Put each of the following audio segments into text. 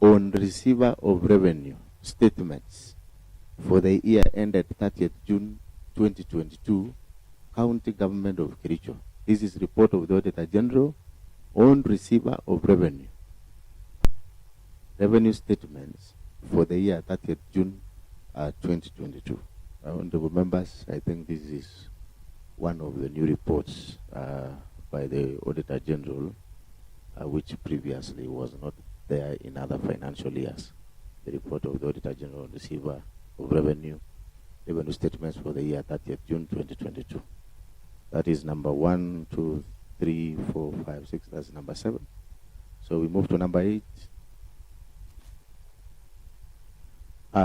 on receiver of revenue statements for the year ended 30th June 2022, County Government of Kericho. This is report of the Auditor General on receiver of revenue statements for the year 30th June 2022. Honorable members, I think this is one of the new reports by the Auditor General, which previously was not there in other financial years. The report of the Auditor General on receiver of revenue statements for the year 30th June 2022. That is number 1, 2, 3, 4, 5, 6. That's number 7. So we move to number 8.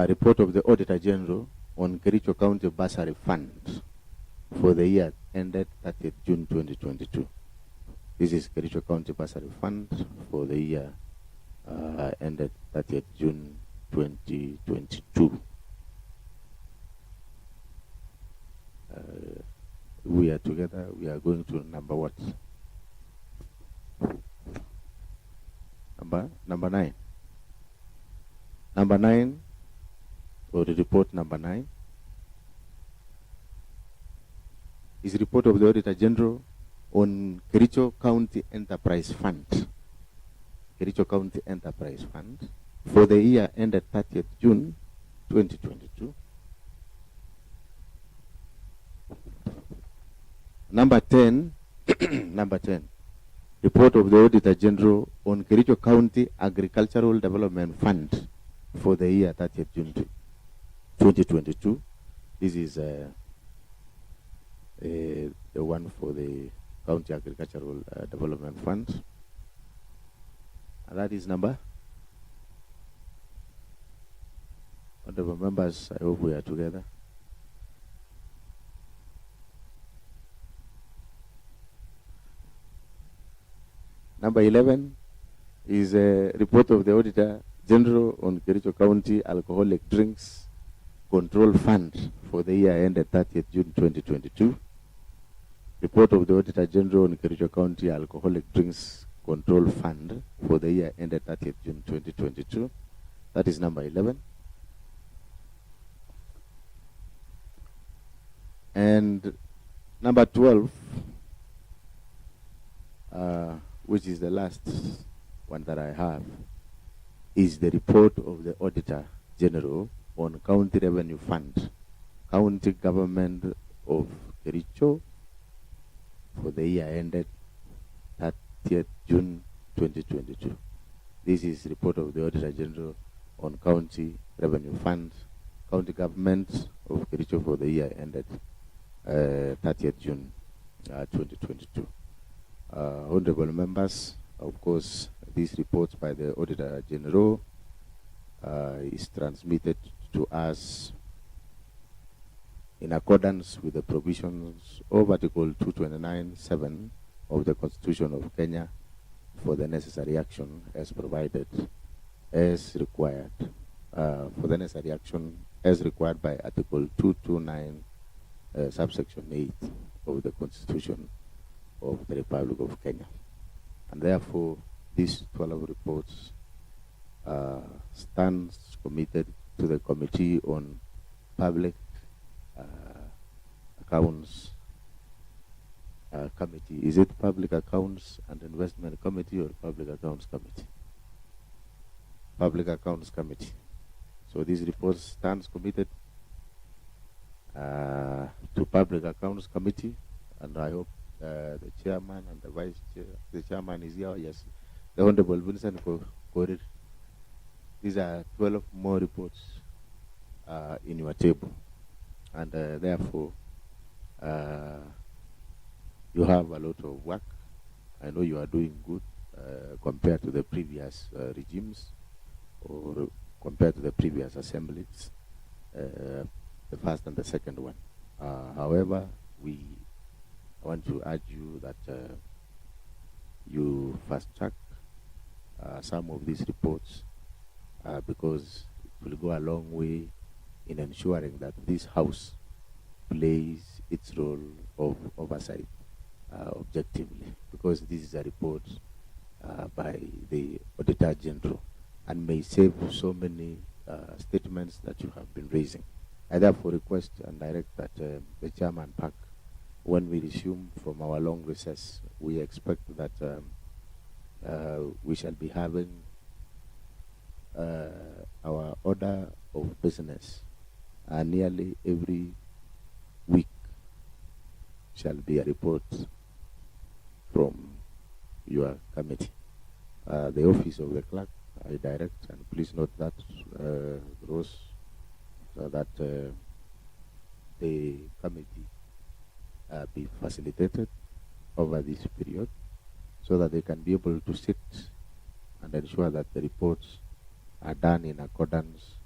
Report of the Auditor General on Kericho County Bursary Fund for the year ended 30th June 2022. This is Kericho County Bursary Fund for the year ended 30th June 2022. We are together. We are going to number what? Number 9. Number 9, or the report number 9, is report of the Auditor General on Kericho County Enterprise Fund. Kericho County Enterprise Fund for the year ended 30th June 2022. Number 10, number 10, report of the Auditor General on Kericho County Agricultural Development Fund for the year 30th June 2022. This is the one for the County Agricultural Development Fund. And that is number. Honorable members, I hope we are together. Number 11 is a report of the Auditor General on Kericho County Alcoholic Drinks Control Fund for the year ended 30th June 2022. Report of the Auditor General on Kericho County Alcoholic Drinks Control Fund for the year ended 30th June 2022. That is number 11. And number 12, which is the last one that I have, is the report of the Auditor General on County Revenue Fund, County Government of Kericho for the year ended 30th June 2022. This is report of the Auditor General on County Revenue Fund, County Government of Kericho for the year ended 30th June 2022. Honorable members, of course, these reports by the Auditor General is transmitted to us in accordance with the provisions of Article 229(7) of the Constitution of Kenya for the necessary action as provided, as required, for the necessary action as required by Article 229 subsection 8 of the Constitution of the Republic of Kenya. And therefore, these 12 reports stands committed to the Committee on Public Accounts Committee. Is it Public Accounts and Investment Committee or Public Accounts Committee? Public Accounts Committee. So this report stands committed to Public Accounts Committee, and I hope the chairman and the vice chair, the chairman is here. Yes, the Honorable Vincent Korir. These are 12 more reports in your table, and therefore you have a lot of work. I know you are doing good compared to the previous regimes or compared to the previous assemblies, the first and the second one. However, I want to urge you that you fast track some of these reports because it will go a long way in ensuring that this House plays its role of oversight objectively, because this is a report by the Auditor General, and may save so many statements that you have been raising. I therefore request and direct that the Chairman Park, when we resume from our long recess, we expect that we shall be having our order of business nearly every week shall be a report from your committee. The office of the clerk, I direct, and please note that, Rose, so that the committee be facilitated over this period so that they can be able to sit and ensure that the reports are done in accordance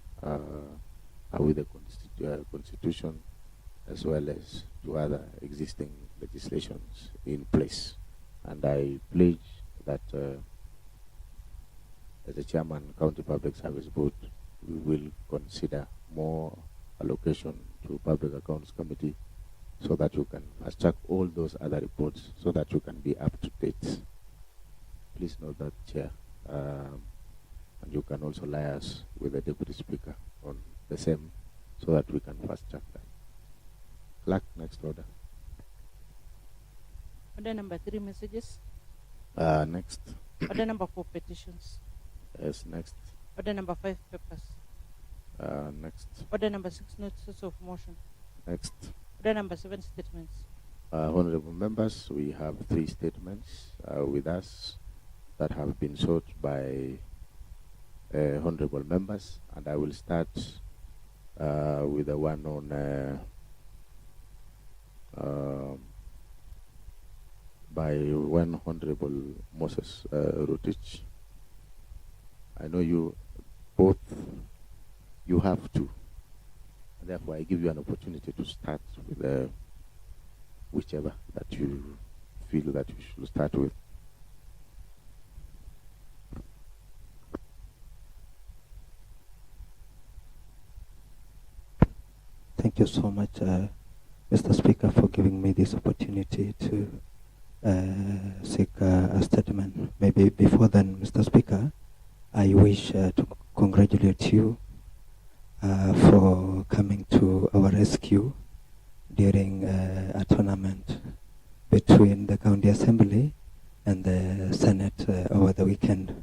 with the Constitution as well as to other existing legislations in place. And I pledge that as the Chairman, County Public Service Board, we will consider more allocation to Public Accounts Committee so that you can fast-track all those other reports so that you can be up to date. Please note that, Chair. And you can also liaise with the Deputy Speaker on the same so that we can fast-track that. Clerk, next order. Order number 3, messages. Next. Order number 4, petitions. Yes, next. Order number 5, papers. Next. Order number 6, notices of motion. Next. Order number 7, statements. Honorable members, we have 3 statements with us that have been sought by honorable members, and I will start with the one on by one Honorable Moses Rotich. I know you both, you have to. Therefore, I give you an opportunity to start with whichever that you feel that you should start with. Thank you so much, Mr. Speaker, for giving me this opportunity to seek a statement. Maybe before then, Mr. Speaker, I wish to congratulate you for coming to our rescue during a tournament between the County Assembly and the Senate over the weekend.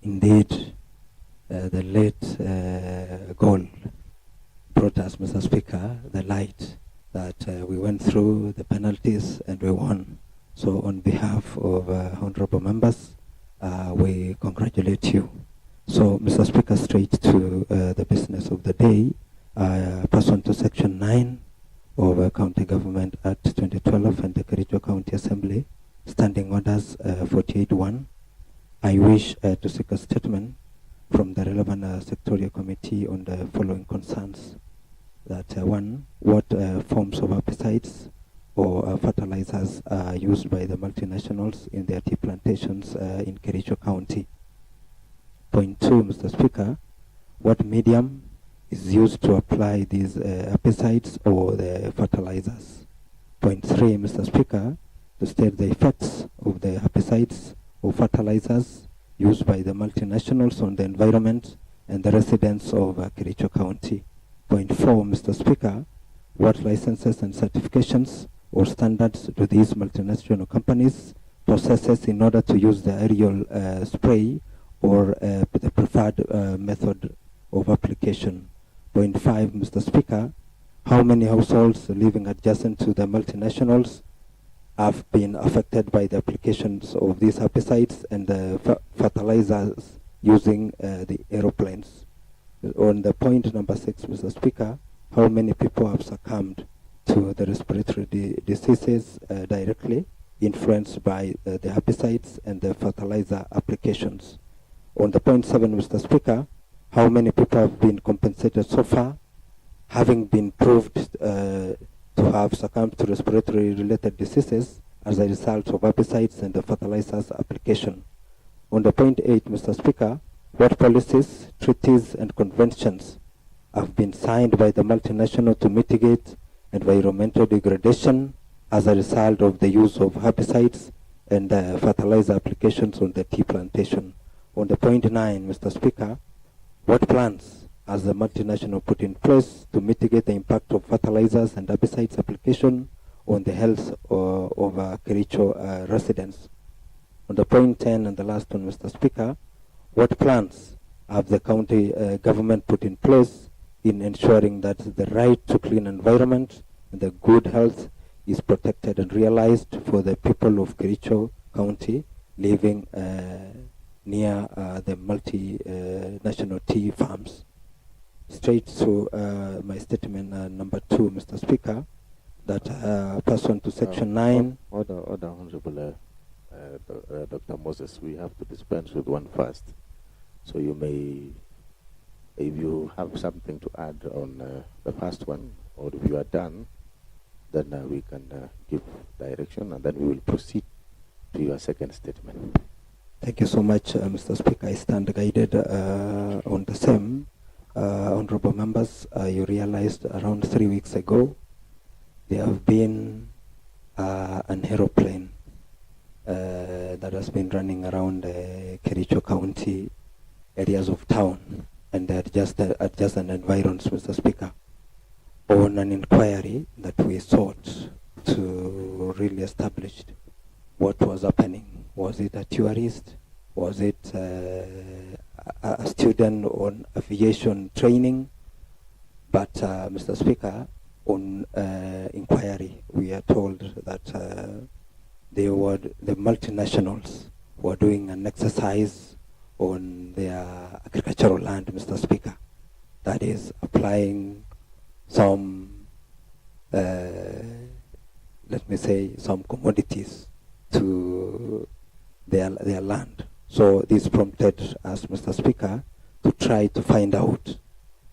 Indeed, the late goal brought us, Mr. Speaker, the light that we went through the penalties and we won. So on behalf of honorable members, we congratulate you. So, Mr. Speaker, straight to the business of the day. Pursuant to Section 9 of County Government Act 2012 and the Kericho County Assembly, Standing Orders 48-1, I wish to seek a statement from the relevant sectorial committee on the following concerns. That 1, what forms of herbicides or fertilizers are used by the multinationals in their tea plantations in Kericho County? Point 2, Mr. Speaker, what medium is used to apply these herbicides or the fertilizers? Point 3, Mr. Speaker, to state the effects of the herbicides or fertilizers used by the multinationals on the environment and the residents of Kericho County. Point 4, Mr. Speaker, what licenses and certifications or standards do these multinational companies possess in order to use the aerial spray or the preferred method of application? Point 5, Mr. Speaker, how many households living adjacent to the multinationals have been affected by the applications of these herbicides and the fertilizers using the aeroplanes? On the point number 6, Mr. Speaker, how many people have succumbed to the respiratory diseases directly influenced by the herbicides and the fertilizer applications? On the point 7, Mr. Speaker, how many people have been compensated so far, having been proved to have succumbed to respiratory-related diseases as a result of herbicides and the fertilizers application? On the point 8, Mr. Speaker, what policies, treaties, and conventions have been signed by the multinational to mitigate environmental degradation as a result of the use of herbicides and fertilizer applications on the tea plantation. On the point 9, Mr. Speaker, what plans has the multinational put in place to mitigate the impact of fertilizers and herbicides application on the health of Kericho residents? On the point 10 and the last one, Mr. Speaker, what plans have the county government put in place in ensuring that the right to clean environment and the good health is protected and realized for the people of Kericho County living near the multinational tea farms? Straight to my statement number 2, Mr. Speaker, that pursuant to Section 9. Order, Honorable Dr. Moses, we have to dispense with one first. So you may, if you have something to add on the first one, or if you are done, then we can give direction, and then we will proceed to your second statement. Thank you so much, Mr. Speaker. I stand guided on the same. Honorable members, you realized around 3 weeks ago, there have been an aeroplane that has been running around Kericho County areas of town and adjacent environs, Mr. Speaker, on an inquiry that we sought to really establish what was happening. Was it a tourist? Was it a student on aviation training? But Mr. Speaker, on inquiry, we are told that the multinationals were doing an exercise on their agricultural land, Mr. Speaker. That is applying some, let me say, some commodities to their land. So this prompted us, Mr. Speaker, to try to find out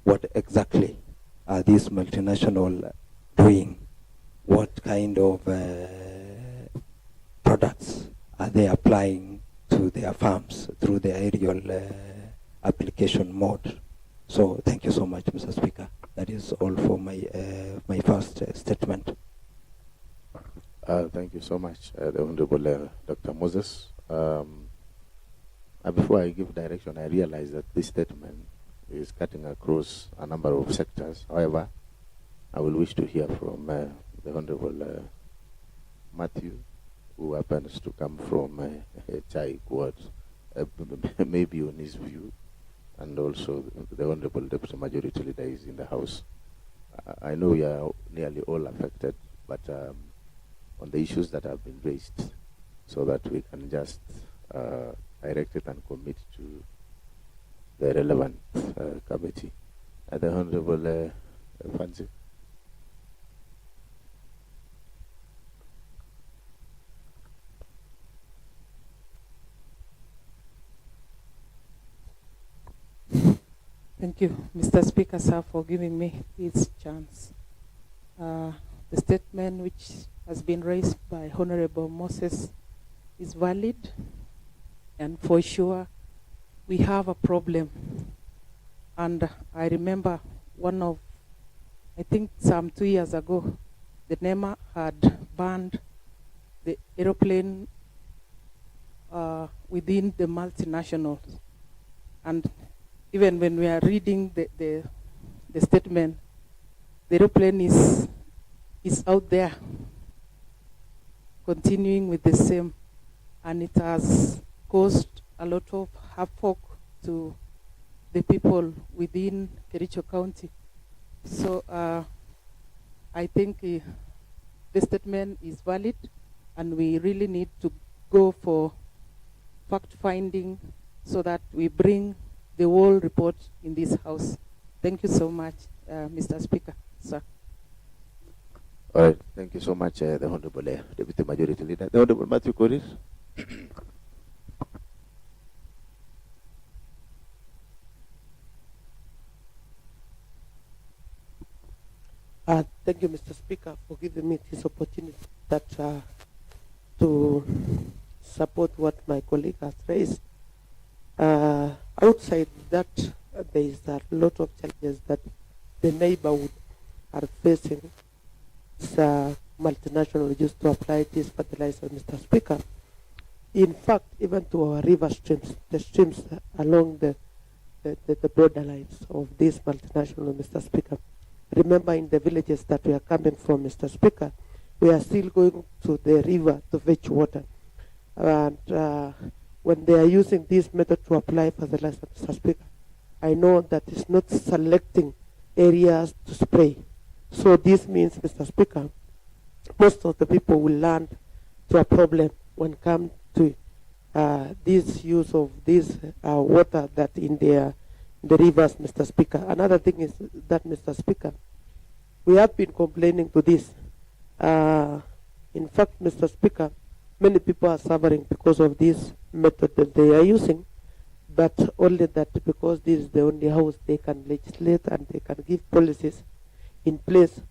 what exactly are these multinational doing, what kind of products are they applying to their farms through the aerial application mode. So thank you so much, Mr. Speaker. That is all for my my first statement. Thank you so much, the Honorable Dr. Moses. Before I give direction, I realize that this statement is cutting across a number of sectors. However, I will wish to hear from the Honorable Matthew, who happens to come from Chai Ward, maybe on his view, and also the Honorable Deputy Majority Leader is in the House. I know we are nearly all affected, but on the issues that have been raised, so that we can just direct it and commit to the relevant committee. The Honorable Fancy. Thank you, Mr. Speaker, sir, for giving me this chance. The statement which has been raised by Honorable Moses is valid, and for sure we have a problem. And I remember I think some 2 years ago, the NEMA had banned the aeroplane within the multinationals. And even when we are reading the statement, the aeroplane is out there, continuing with the same, and it has caused a lot of havoc to the people within Kericho County. So I think the statement is valid, and we really need to go for fact-finding so that we bring the whole report in this House. Thank you so much, Mr. Speaker, sir. All right, thank you so much, the Honorable Deputy Majority Leader. The Honorable Matthew Korir. Thank you, Mr. Speaker, for giving me this opportunity to support what my colleague has raised. Outside that, there is a lot of challenges that the neighborhood are facing. It's multinational used to apply this fertilizer, Mr. Speaker. in fact, even to our river streams, the streams along the borderlines of this multinational, Mr. Speaker. Remember, in the villages that we are coming from, Mr. Speaker, we are still going to the river to fetch water. And when they are using this method to apply fertilizer, Mr. Speaker, I know that it's not selecting areas to spray. So this means, Mr. Speaker, most of the people will land to a problem when it comes to this use of this water that in the rivers, Mr. Speaker. Another thing is that, Mr. Speaker, we have been complaining to this. In fact, Mr. Speaker, many people are suffering because of this method that they are using, but only that because this is the only house they can legislate and they can give policies in place.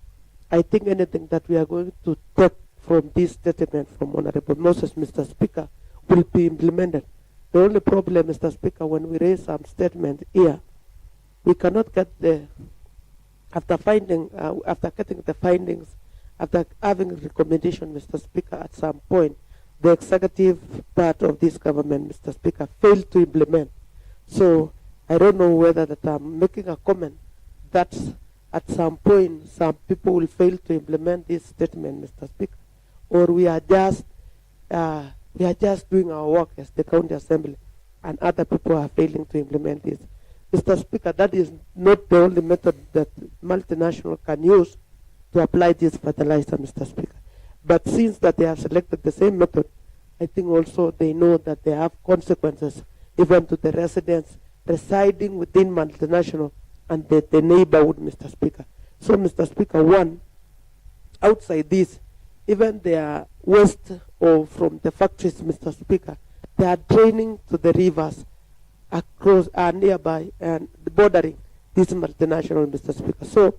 I think anything that we are going to take from this statement from Honorable Moses, Mr. Speaker, will be implemented. The only problem, Mr. Speaker, when we raise some statement here, we cannot get after getting the findings, after having a recommendation, Mr. Speaker, at some point, the executive part of this government, Mr. Speaker, failed to implement. So I don't know whether that I'm making a comment that at some point some people will fail to implement this statement, Mr. Speaker, or we are just doing our work as the county assembly, and other people are failing to implement this. Mr. Speaker, that is not the only method that multinational can use to apply this fertilizer, Mr. Speaker. But since that they have selected the same method, I think also they know that they have consequences even to the residents residing within multinational and the neighborhood, Mr. Speaker. So, Mr. Speaker, one, outside this, even their waste or from the factories, Mr. Speaker, they are draining to the rivers across nearby and bordering this multinational, Mr. Speaker. So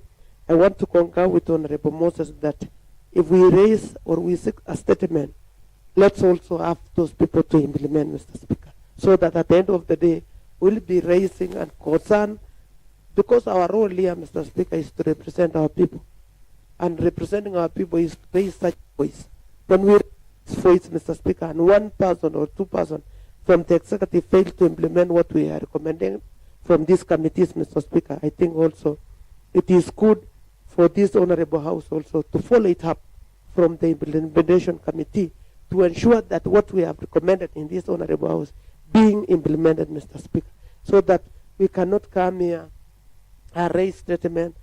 I want to concur with Honorable Moses that if we raise or we seek a statement, let's also have those people to implement, Mr. Speaker, so that at the end of the day, we'll be raising and concern, because our role here, Mr. Speaker, is to represent our people. And representing our people is to raise such voice. When we raise voice, Mr. Speaker, and one person or two persons from the executive fail to implement what we are recommending from these committees, Mr. Speaker, I think also it is good for this honorable house also to follow it up from the implementation committee to ensure that what we have recommended in this honorable house being implemented, Mr. Speaker, so that we cannot come here, raise statement,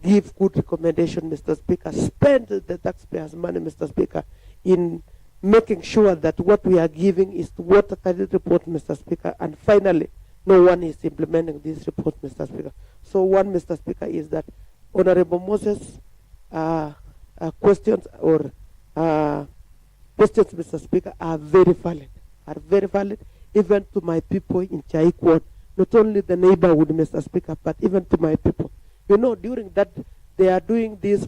give good recommendation, Mr. Speaker, spend the taxpayers' money, Mr. Speaker, in making sure that what we are giving is water quality report, Mr. Speaker, and finally, no one is implementing this report, Mr. Speaker. So one, Mr. Speaker, is that Honorable Moses' questions or questions, Mr. Speaker, are very valid, even to my people in Chaik Ward, not only the neighborhood, Mr. Speaker, but even to my people. You know, during that they are doing this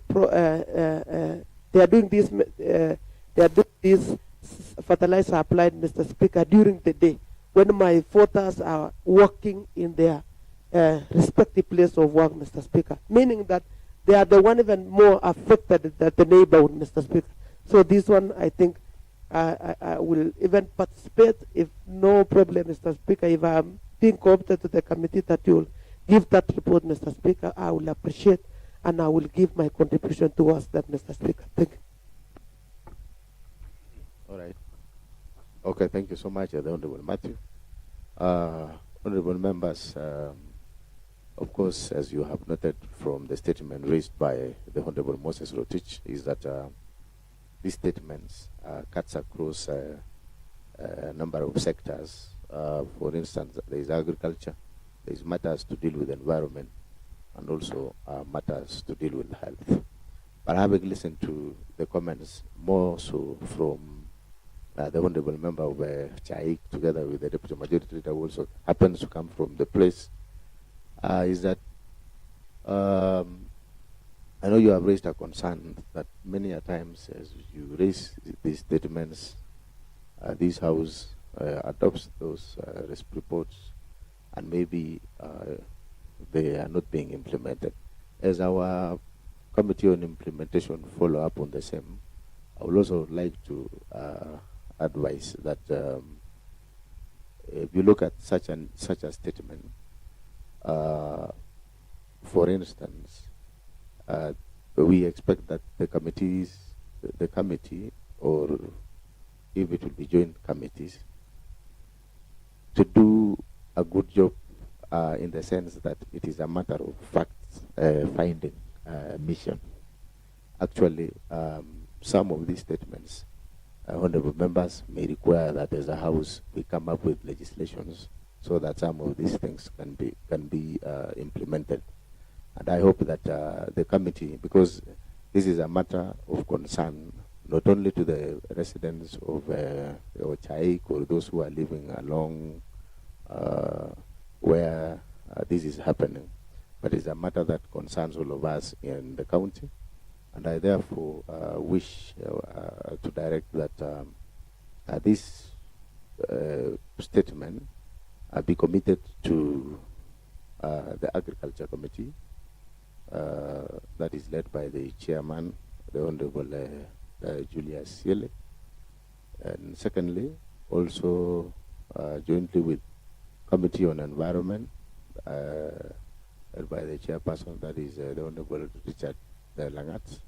fertilizer applied, Mr. Speaker, during the day when my voters are working in their respective place of work, Mr. Speaker, meaning that they are the one even more affected than the neighborhood, Mr. Speaker. So this one, I think, I will even participate if no problem, Mr. Speaker. If I'm being co-opted to the committee that you will give that report, Mr. Speaker, I will appreciate and I will give my contribution towards that, Mr. Speaker. Thank you. All right. Okay, thank you so much, the Honorable Matthew. Honorable members, of course, as you have noted from the statement raised by the Honorable Moses Rotich, is that these statements cuts across a number of sectors. For instance, there is agriculture, there is matters to deal with environment, and also matters to deal with health. But having listened to the comments more so from the Honorable Member of Chaik, together with the Deputy Majority Leader, who also happens to come from the place, is that I know you have raised a concern that many a times as you raise these statements, this House adopts those reports and maybe they are not being implemented. As our Committee on Implementation follow up on the same, I would also like to advise that if you look at such a statement, for instance, we expect that the committee, or if it will be joint committees, to do a good job in the sense that it is a matter of facts finding mission. Actually, some of these statements, honorable members, may require that as a house we come up with legislations so that some of these things can be implemented. And I hope that the committee, because this is a matter of concern not only to the residents of Ochaik or those who are living along where this is happening, but it's a matter that concerns all of us in the county. And I therefore wish to direct that this statement be committed to the Agriculture Committee that is led by the chairman, the Honorable Julius Siele. And secondly, also jointly with Committee on Environment, led by the chairperson, that is the Honorable Richard Langat.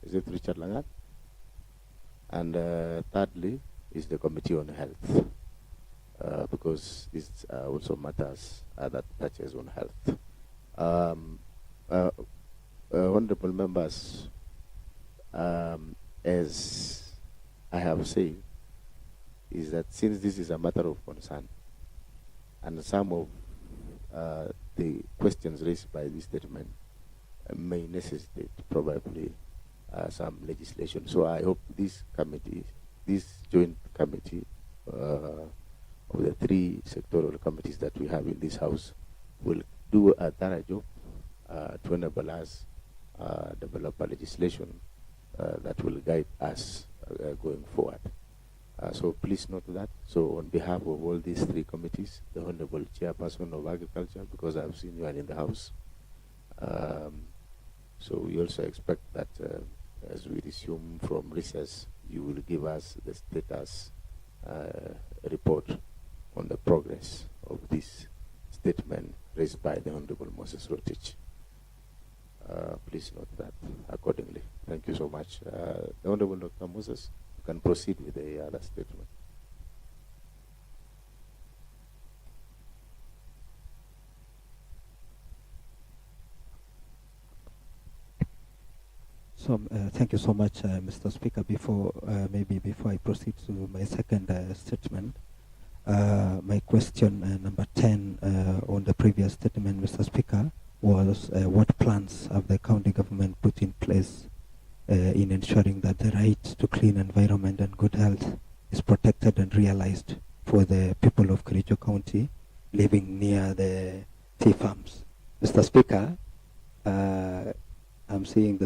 Is it Richard Langat? And thirdly is the Committee on Health, because this also matters that touches on health. Honorable members, as I have said, is that since this is a matter of concern, and some of the questions raised by this statement may necessitate probably some legislation. So I hope this committee, this joint committee of the three sectoral committees that we have in this house, will do a thorough job to enable us develop a legislation that will guide us going forward. So please note that. So on behalf of all these three committees, the Honorable Chairperson of Agriculture, because I've seen you are in the house, so we also expect that as we resume from recess, you will give us the status report on the progress of this statement raised by the Honorable Moses Rotich. Please note that accordingly. Thank you so much. The Honorable Dr. Moses, you can proceed with the other statement. So, thank you so much, Mr. Speaker. Before I proceed to my second statement, my question number 10 on the previous statement, Mr. Speaker, was what plans have the county government put in place in ensuring that the right to clean environment and good health is protected and realized for the people of Kericho County living near the tea farms? Mr. Speaker, I'm seeing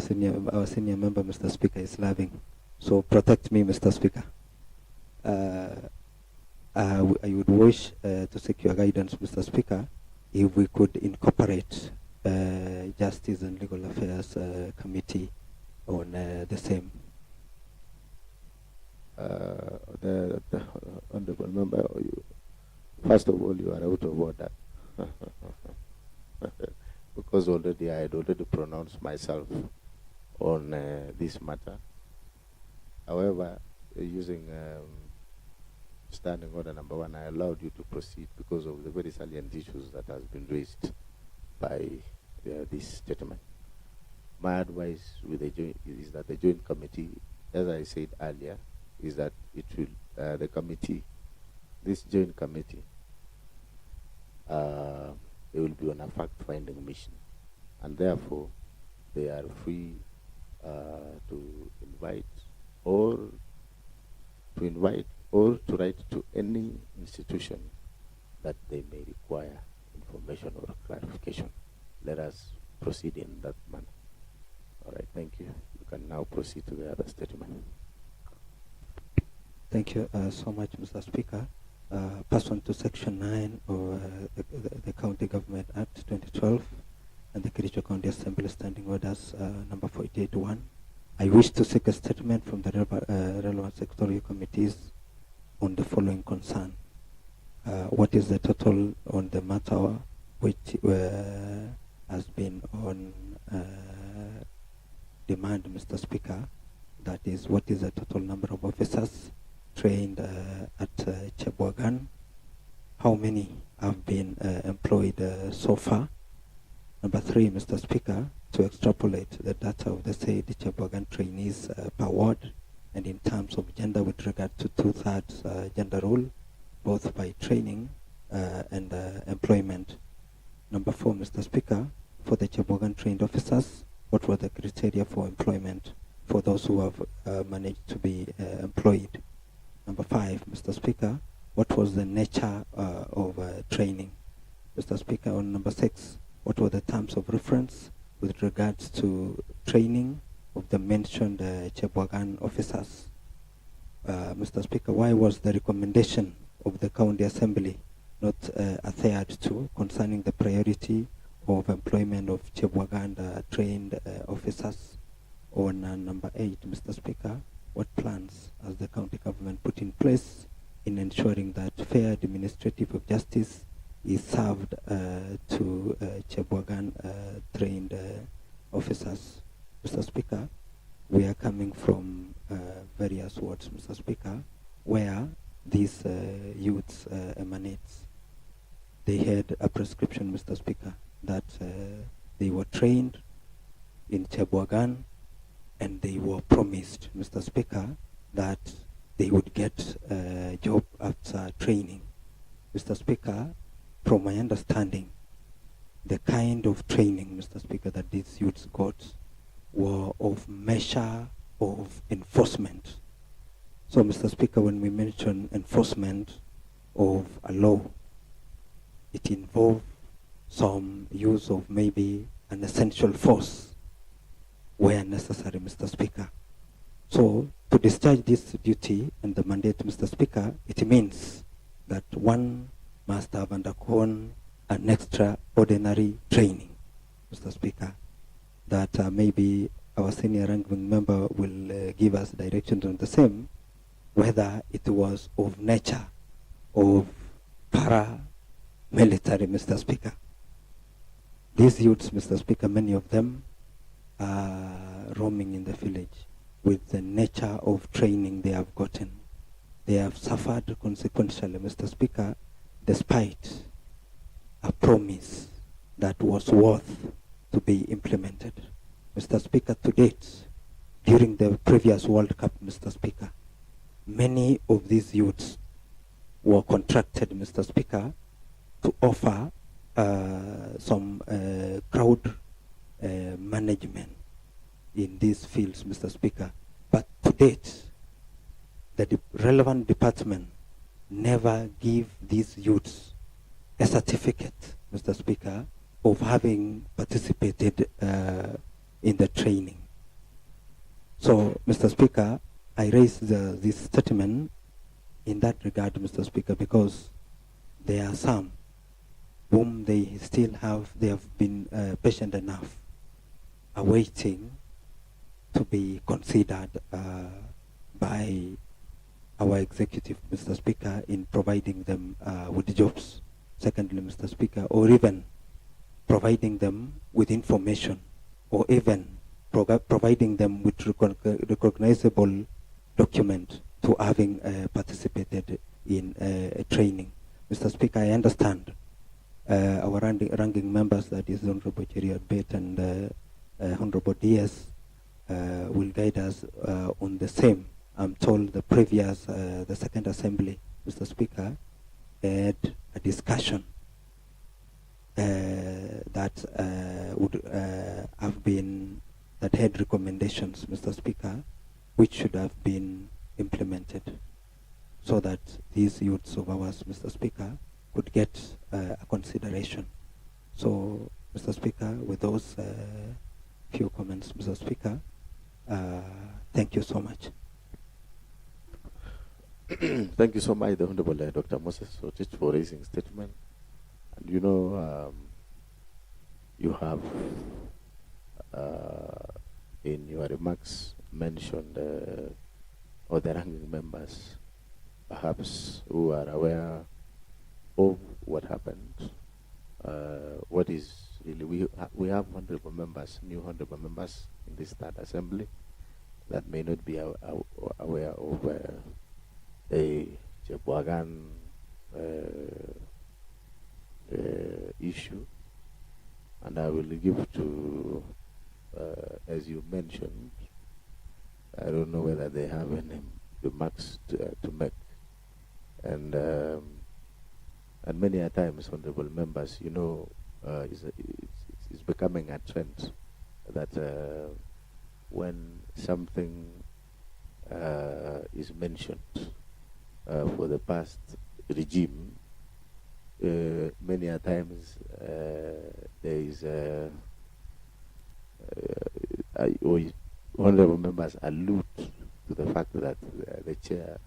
our senior member, Mr. Speaker, is laughing. So protect me, Mr. Speaker. I would wish to seek your guidance, Mr. Speaker, if we could incorporate Justice and Legal Affairs Committee on the same. The Honorable Member, first of all, you are out of order. Because already I had already pronounced myself on this matter. However, using standing order number 1, I allowed you to proceed because of the very salient issues that has been raised by this gentleman. My advice with the joint is that the joint committee, as I said earlier, is that it will the committee, this joint committee, they will be on a fact-finding mission, and therefore they are free to invite or to write to any institution that they may require information or clarification. Let us proceed in that manner. All right, thank you. You can now proceed to the other statement. Thank you so much, Mr. Speaker. Pursuant to Section 9 of the County Government Act 2012 and the Kericho County Assembly Standing Orders number 48-1, I wish to seek a statement from the relevant sectorial committees on the following concern. What is the total on the matter which has been on demand, Mr. Speaker? That is, what is the total number of officers trained at Chebogan? How many have been employed so far? Number 3, Mr. Speaker, to extrapolate the data of the said Chebogan trainees per ward and in terms of gender with regard to 2/3 gender rule, both by training and employment. Number 4, Mr. Speaker, for the Chebogan trained officers, what were the criteria for employment for those who have managed to be employed? Number 5, Mr. Speaker, what was the nature of training? Mr. Speaker, on number 6, what were the terms of reference with regards to training of the mentioned Chebogan officers? Mr. Speaker, why was the recommendation of the County Assembly not adhered to concerning the priority of employment of Chebogan trained officers? On number 8, Mr. Speaker, what plans has the county government put in place in ensuring that fair administrative of justice is served to Chebogan trained officers? Mr. Speaker, we are coming from various wards, Mr. Speaker, where these youths emanates. They had a prescription, Mr. Speaker, that they were trained in Chebogan and they were promised, Mr. Speaker, that they would get a job after training. Mr. Speaker, from my understanding, the kind of training, Mr. Speaker, that these youths got were of measure of enforcement. So, Mr. Speaker, when we mention enforcement of a law, it involves some use of maybe an essential force where necessary, Mr. Speaker. So, to discharge this duty and the mandate, Mr. Speaker, it means that one must have undergone an extraordinary training, Mr. Speaker, that maybe our senior ranking member will give us directions on the same, whether it was of nature of paramilitary, Mr. Speaker. These youths, Mr. Speaker, many of them are roaming in the village with the nature of training they have gotten. They have suffered consequentially, Mr. Speaker, despite a promise that was worth to be implemented. Mr. Speaker, to date, during the previous World Cup, Mr. Speaker, many of these youths were contracted, Mr. Speaker, to offer some crowd management in these fields, Mr. Speaker. But to date, the relevant department never give these youths a certificate, Mr. Speaker, of having participated in the training. So, Mr. Speaker, I raise this statement in that regard, Mr. Speaker, because there are some whom they have been patient enough awaiting to be considered by our executive, Mr. Speaker, in providing them with jobs. Secondly, Mr. Speaker, or even providing them with information, or even providing them with recognizable document to having participated in training. Mr. Speaker, I understand our ranking members, that is Honorable Cheriot Bet and Honorable Diaz, will guide us on the same. I'm told the previous, the second assembly, Mr. Speaker, had a discussion that would have been, that had recommendations, Mr. Speaker, which should have been implemented so that these youths of ours, Mr. Speaker, could get a consideration. So, Mr. Speaker, with those few comments, Mr. Speaker, thank you so much. Thank you so much, the Honorable Dr. Moses Rotich, for raising statement. And you know, you have in your remarks mentioned, or the ranking members, perhaps, who are aware of what happened. What is really, we have honorable members, new honorable members in this third assembly that may not be aware of the Chepwagan issue, and I will give to, as you mentioned, I don't know whether they have any remarks to make, and many a times, honorable members, you know, it's becoming a trend that when something is mentioned for the past regime, many a times there is honorable members allude to the fact that the chair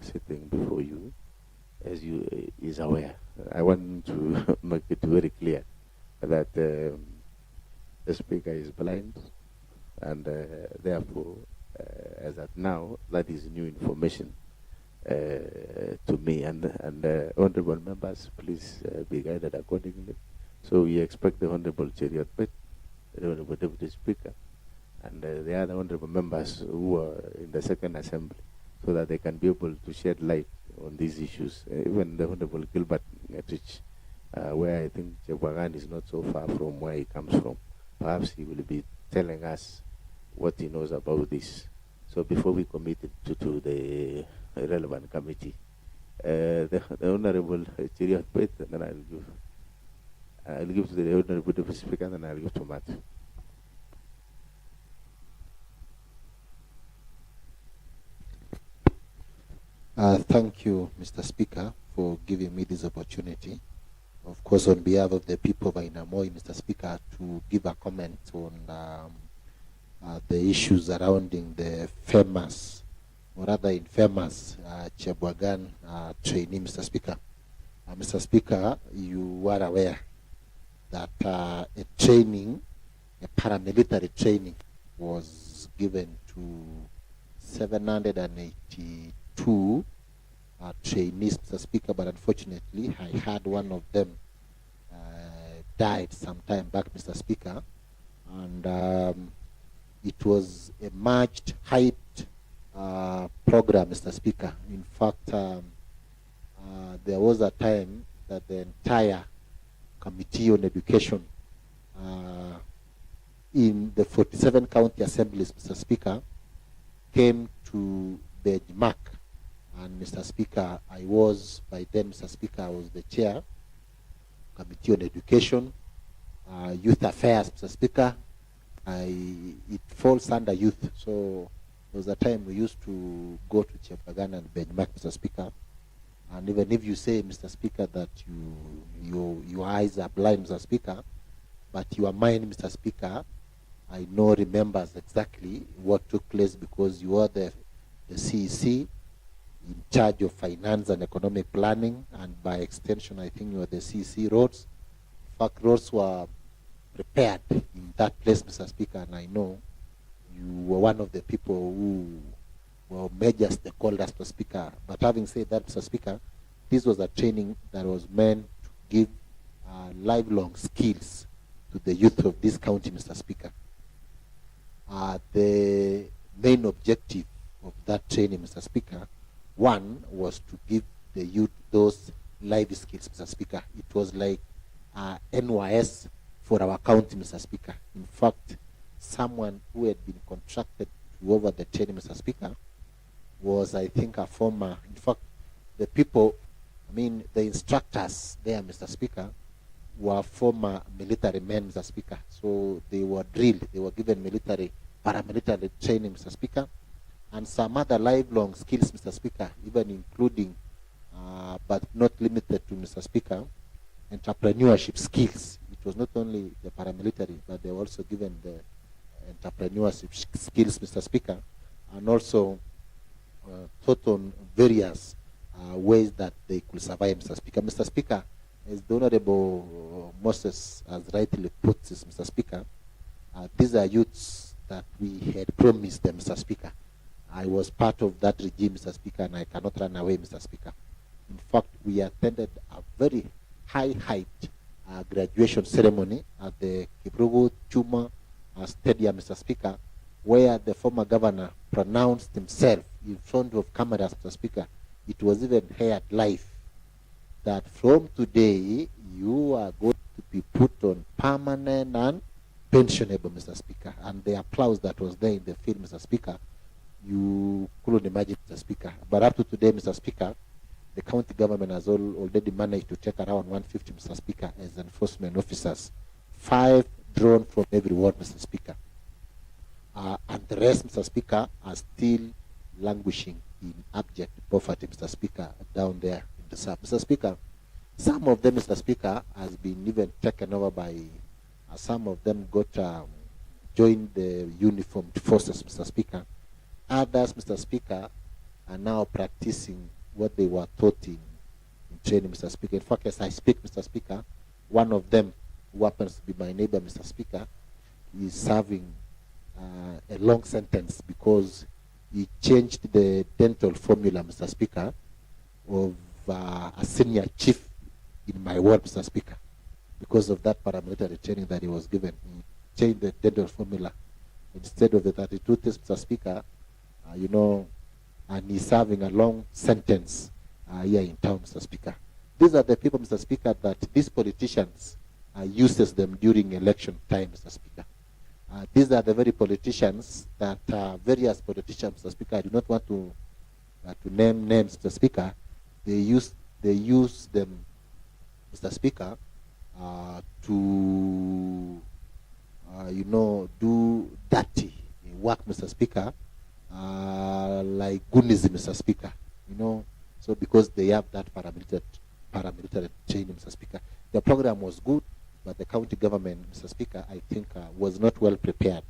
sitting before you, as you is aware. I want to make it very clear that the speaker is blind, and therefore, as at now, that is new information to me. And honorable members, please be guided accordingly. So we expect the Honorable Cheriot Pet, the Honorable Deputy Speaker, and the other honorable members who are in the second assembly, so that they can be able to shed light on these issues. Even the Honorable Gilbert Ngetich, where I think Chepwagan is not so far from where he comes from. Perhaps he will be telling us what he knows about this. So before we commit it to the relevant committee, the Honorable Cheriot Pet, and then I'll give to the Honorable Deputy Speaker, and then I'll give to Matt. Thank you, Mr. Speaker, for giving me this opportunity. Of course, on behalf of the people of Ainamoi, Mr. Speaker, to give a comment on the issues surrounding the famous, or rather infamous, Chepwagan trainee, Mr. Speaker. Mr. Speaker, you are aware that a paramilitary training, was given to 782 trainees, Mr. Speaker, but unfortunately, I had one of them died some time back, Mr. Speaker, and it was a much hyped program, Mr. Speaker. In fact, there was a time that the entire Committee on Education in the 47 county assemblies, Mr. Speaker, came to Benchmark. And Mr. Speaker, I was, by then, Mr. Speaker, I was the chair, Committee on Education, Youth Affairs, Mr. Speaker. It falls under youth. So there was a time we used to go to Chepwagan and Benchmark, Mr. Speaker. And even if you say, Mr. Speaker, that your eyes are blind, Mr. Speaker, but your mind, Mr. Speaker, I know remembers exactly what took place, because you are the CEC in charge of finance and economic planning, and by extension, I think you are the CEC roads. In fact, roads were prepared in that place, Mr. Speaker, and I know you were one of the people who were major stakeholders, Mr. Speaker. But having said that, Mr. Speaker, this was a training that was meant to give lifelong skills to the youth of this county, Mr. Speaker. The main objective of that training, Mr. Speaker, one was to give the youth those life skills, Mr. Speaker. It was like NYS for our county, Mr. Speaker. In fact, someone who had been contracted to over the training, Mr. Speaker, was, I think, a former, in fact, the people, the instructors there, Mr. Speaker, were former military men, Mr. Speaker. So they were drilled, they were given paramilitary training, Mr. Speaker, and some other lifelong skills, Mr. Speaker, even including, but not limited to, Mr. Speaker, entrepreneurship skills. It was not only the paramilitary, but they were also given the entrepreneurship skills, Mr. Speaker, and also taught on various ways that they could survive, Mr. Speaker. Mr. Speaker, as the Honorable Moses has rightly put this, Mr. Speaker, these are youths that we had promised them, Mr. Speaker. I was part of that regime, Mr. Speaker, and I cannot run away, Mr. Speaker. In fact, we attended a very high-hyped graduation ceremony at the Kiprugu Chuma Stadium, Mr. Speaker, where the former governor pronounced himself in front of cameras, Mr. Speaker. It was even heard live that from today you are going to be put on permanent and pensionable, Mr. Speaker. And the applause that was there in the field, Mr. Speaker, you couldn't imagine, Mr. Speaker. But up to today, Mr. Speaker, the county government has already managed to take around 150, Mr. Speaker, as enforcement officers. 5 drawn from every ward, Mr. Speaker. And the rest, Mr. Speaker, are still languishing in abject poverty, Mr. Speaker, down there in the south. Mr. Speaker, some of them, Mr. Speaker, has been even taken over by, some of them got joined the uniformed forces, Mr. Speaker. Others, Mr. Speaker, are now practicing what they were taught in training, Mr. Speaker. In fact, as I speak, Mr. Speaker, one of them, who happens to be my neighbor, Mr. Speaker, is serving a long sentence because he changed the dental formula, Mr. Speaker, of a senior chief in my ward, Mr. Speaker. Because of that paramilitary training that he was given, he changed the dental formula. Instead of the 32 tests, Mr. Speaker, and he's serving a long sentence here in town, Mr. Speaker. These are the people, Mr. Speaker, that these politicians uses them during election time, Mr. Speaker. These are the very politicians that various politicians, Mr. Speaker, I do not want to name names, Mr. Speaker. They use them, Mr. Speaker, to do dirty work, Mr. Speaker, like Gunism, Mr. Speaker. So because they have that paramilitary training, Mr. Speaker. The program was good, but the county government, Mr. Speaker, I think was not well prepared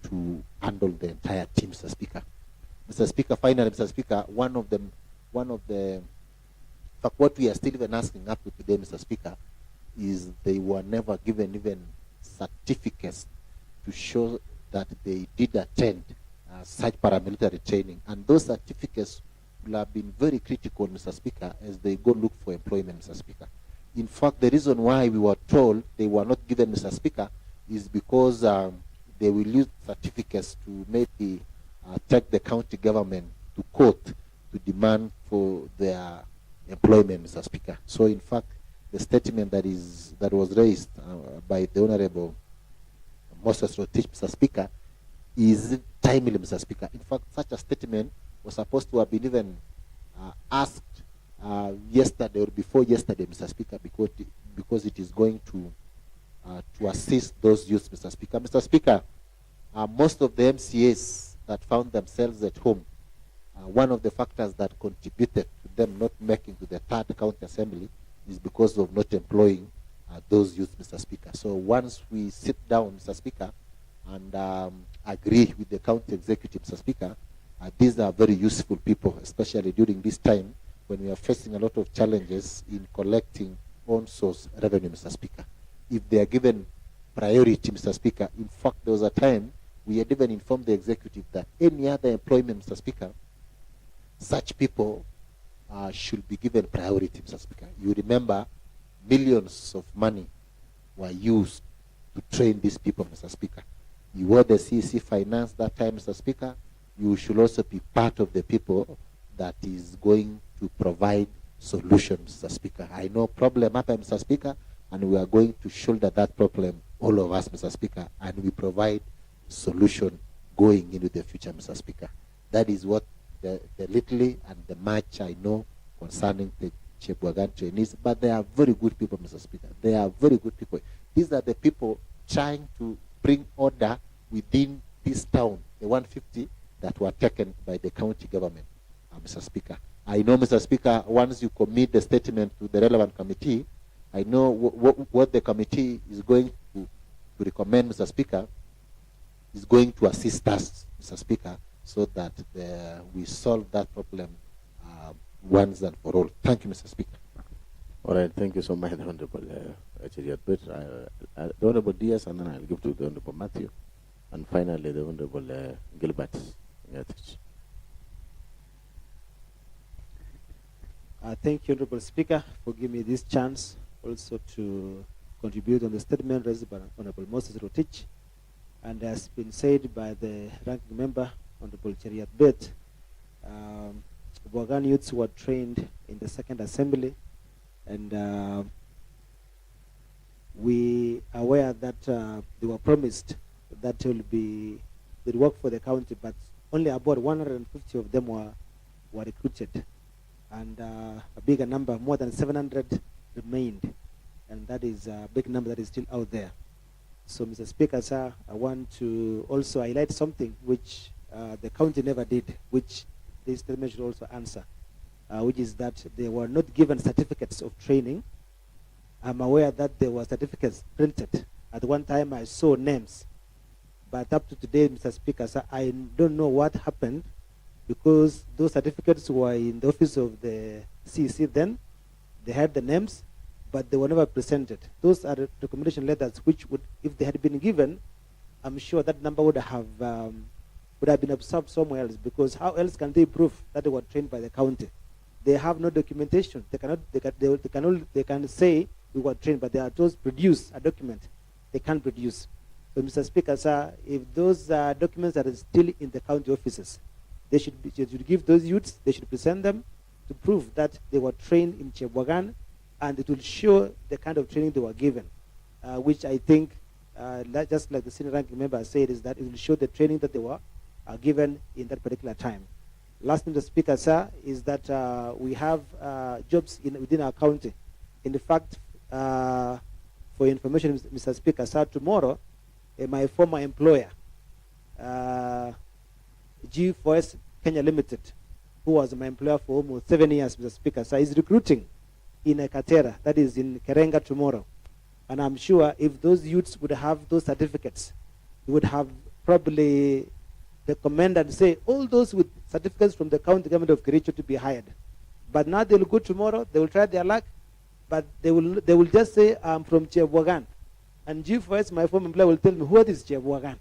to handle the entire team, Mr. Speaker. Mr. Speaker, finally, Mr. Speaker, what we are still even asking up to today, Mr. Speaker, is they were never given even certificates to show that they did attend such paramilitary training. And those certificates will have been very critical, Mr. Speaker, as they go look for employment, Mr. Speaker. In fact, the reason why we were told they were not given, Mr. Speaker, is because they will use certificates to maybe take the county government to court to demand for their employment, Mr. Speaker. So, in fact, the statement that was raised by the Honorable Moses Rotich, Mr. Speaker, is timely, Mr. Speaker. In fact, such a statement was supposed to have been even asked yesterday or before yesterday, Mr. Speaker, because it is going to assist those youths, Mr. Speaker. Mr. Speaker, most of the MCAs that found themselves at home, one of the factors that contributed to them not making to the 3rd County Assembly is because of not employing those youths, Mr. Speaker. So once we sit down, Mr. Speaker, and agree with the county executive, Mr. Speaker, these are very useful people, especially during this time when we are facing a lot of challenges in collecting on-source revenue, Mr. Speaker. If they are given priority, Mr. Speaker, in fact, there was a time we had even informed the executive that any other employment, Mr. Speaker, such people should be given priority, Mr. Speaker. You remember millions of money were used to train these people, Mr. Speaker. You were the CEC finance that time, Mr. Speaker. You should also be part of the people that is going to provide solutions, Mr. Speaker. I know problem happened, Mr. Speaker, and we are going to shoulder that problem, all of us, Mr. Speaker, and we provide solution going into the future, Mr. Speaker. That is what the little and the much I know concerning the Chepwagan trainees, but they are very good people, Mr. Speaker. They are very good people. These are the people trying to bring order within this town, the 150 that were taken by the county government, Mr. Speaker. I know, Mr. Speaker, once you commit the statement to the relevant committee, I know what the committee is going to recommend, Mr. Speaker, is going to assist us, Mr. Speaker, so that we solve that problem once and for all. Thank you, Mr. Speaker. All right, thank you so much, Honorable Cheriat. The Honorable Diaz, and then I'll give to the Honorable Matthew. And finally, the Honorable Gilbert Ngatich. Thank you, Honorable Speaker, for giving me this chance also to contribute on the statement raised by Honorable Moses Rotich. And as been said by the ranking member, Honorable Cheriat Bet, Bwagan youths were trained in the Second Assembly, and we are aware that they were promised that they'd work for the county, but only about 150 of them were recruited. And a bigger number, more than 700, remained. And that is a big number that is still out there. So, Mr. Speaker, sir, I want to also highlight something which the county never did, which this statement should also answer, which is that they were not given certificates of training. I'm aware that there were certificates printed. At one time, I saw names. But up to today, Mr. Speaker, sir, I don't know what happened, because those certificates were in the office of the CEC then. They had the names, but they were never presented. Those are the recommendation letters which would, if they had been given, I'm sure that number would have been absorbed somewhere else, because how else can they prove that they were trained by the county? They have no documentation. They can say we were trained, but they are told to produce a document. They can't produce. So, Mr. Speaker, sir, if those documents are still in the county offices, they should give those youths, they should present them to prove that they were trained in Chebwagan, and it will show the kind of training they were given, which I think, just like the senior ranking member said, is that it will show the training that they were given in that particular time. Last, Mr. Speaker, sir, is that we have jobs within our county. In fact, for information, Mr. Speaker, sir, tomorrow, my former employer, G4S Kenya Limited, who was my employer for almost 7 years, Mr. Speaker, so is recruiting in Katera, that is in Kerenga tomorrow. And I'm sure if those youths would have those certificates, we would have probably recommended and say all those with certificates from the county government of Kericho to be hired. But now they'll go tomorrow, they will try their luck, but they will just say, I'm from Chebwagan. And G4S, my former employer, will tell me, what is Chebwagan?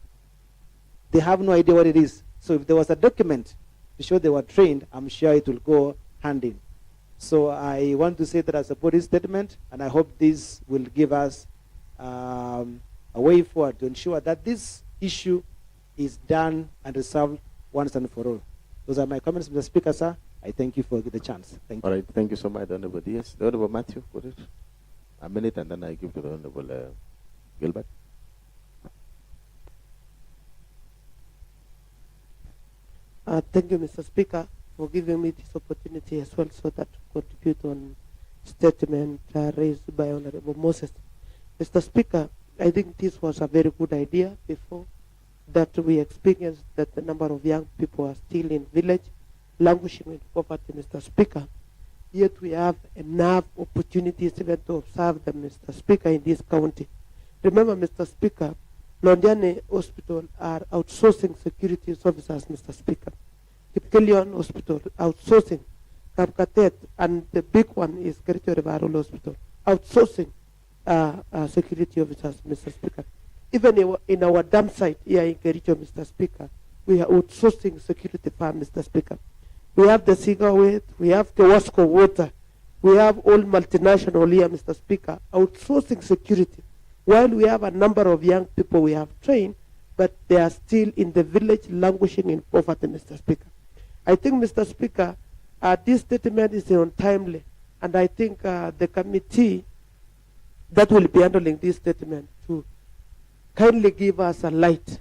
They have no idea what it is. So if there was a document to show they were trained, I'm sure it will go hand in. So I want to say that I support this statement, and I hope this will give us a way forward to ensure that this issue is done and resolved once and for all. Those are my comments, Mr. Speaker, sir. I thank you for the chance. Thank you. All right, thank you so much, Honorable Diaz. The Honorable Matthew, put it. A minute, and then I give to the Honorable Gilbert. Thank you, Mr. Speaker, for giving me this opportunity as well, so that to contribute on statement raised by Honorable Moses. Mr. Speaker, I think this was a very good idea before that we experienced that the number of young people are still in village, languishing in poverty, Mr. Speaker. Yet we have enough opportunities even to observe them, Mr. Speaker, in this county. Remember, Mr. Speaker, Londiane Hospital are outsourcing security officers, Mr. Speaker. Kipkelion Hospital outsourcing, Kapkatet, and the big one is Kericho Referral Hospital outsourcing security officers, Mr. Speaker. Even in our dam site here in Kericho, Mr. Speaker, we are outsourcing security firm, Mr. Speaker. We have the Sigawet, we have the Wasco Water, we have all multinational here, Mr. Speaker, outsourcing security. While we have a number of young people we have trained, but they are still in the village languishing in poverty, Mr. Speaker. I think, Mr. Speaker, this statement is untimely, and I think the committee that will be handling this statement to kindly give us a light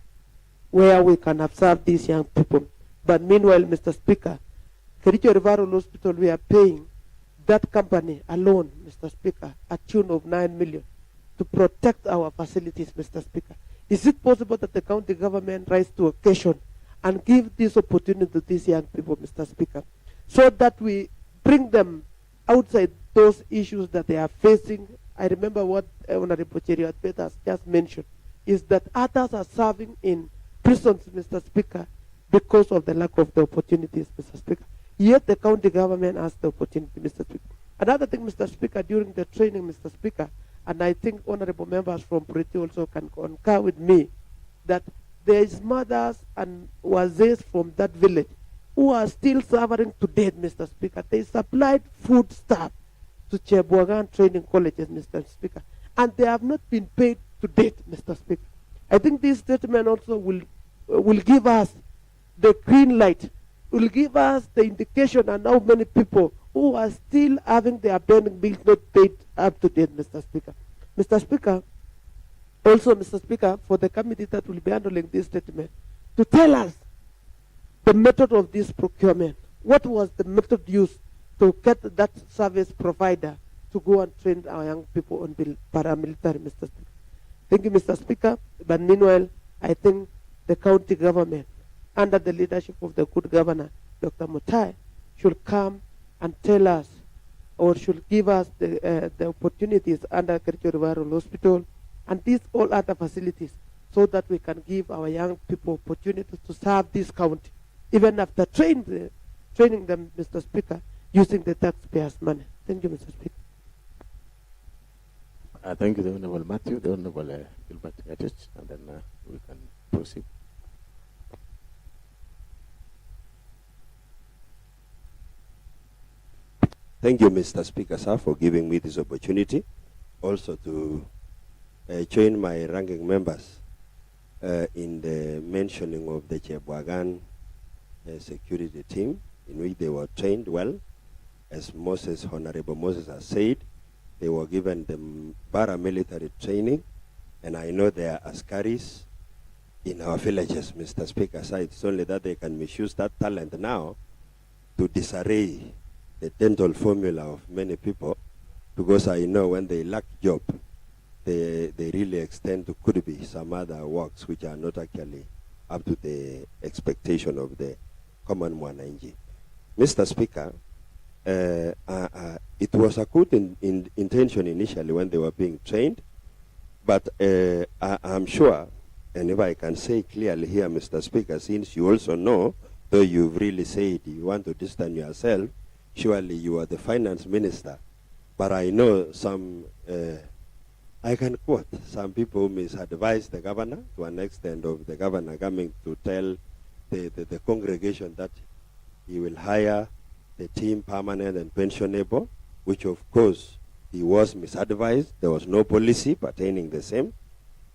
where we can observe these young people. But meanwhile, Mr. Speaker, Kericho Referral Hospital, we are paying that company alone, Mr. Speaker, a tune of 9 million to protect our facilities, Mr. Speaker. Is it possible that the county government rise to occasion and give this opportunity to these young people, Mr. Speaker, so that we bring them outside those issues that they are facing? I remember what Honorable Cheriat has just mentioned, is that others are serving in prisons, Mr. Speaker, because of the lack of the opportunities, Mr. Speaker. Yet the county government has the opportunity, Mr. Speaker. Another thing, Mr. Speaker, during the training, Mr. Speaker, and I think honorable members from Purity also can concur with me, that there is mothers and wazes from that village who are still suffering to death, Mr. Speaker. They supplied food stuff to Cheboagan training colleges, Mr. Speaker, and they have not been paid to date, Mr. Speaker. I think this statement also will give us the green light, will give us the indication on how many people who are still having their pending bills not paid up to date, Mr. Speaker. Mr. Speaker, also, Mr. Speaker, for the committee that will be handling this statement, to tell us the method of this procurement. What was the method used to get that service provider to go and train our young people on the paramilitary, Mr. Speaker? Thank you, Mr. Speaker. But meanwhile, I think the county government, under the leadership of the good governor, Dr. Mutai, should come and tell us, or should give us the opportunities under Kericho Rural Hospital and these all other facilities, so that we can give our young people opportunities to serve this county, even after training them, Mr. Speaker, using the taxpayers' money. Thank you, Mr. Speaker. Thank you, the Honorable Matthew, the Honorable Gilbert Gatich, and then we can proceed. Thank you, Mr. Speaker, sir, for giving me this opportunity. Also to join my ranking members in the mentioning of the Cheboagan security team, in which they were trained well. As Honorable Moses has said, they were given the paramilitary training, and I know there are askaris in our villages, Mr. Speaker. So it's only that they can misuse that talent now to disarray the dental formula of many people, because I know when they lack job, they really extend to could be some other works which are not actually up to the expectation of the common Mwananchi. Mr. Speaker, it was a good intention initially when they were being trained, but I'm sure, and if I can say clearly here, Mr. Speaker, since you also know, though you've really said you want to distance yourself, surely you are the finance minister, but I know some, I can quote, some people misadvise the governor to an extent of the governor coming to tell the congregation that he will hire the team permanent and pensionable, which of course he was misadvised. There was no policy pertaining the same,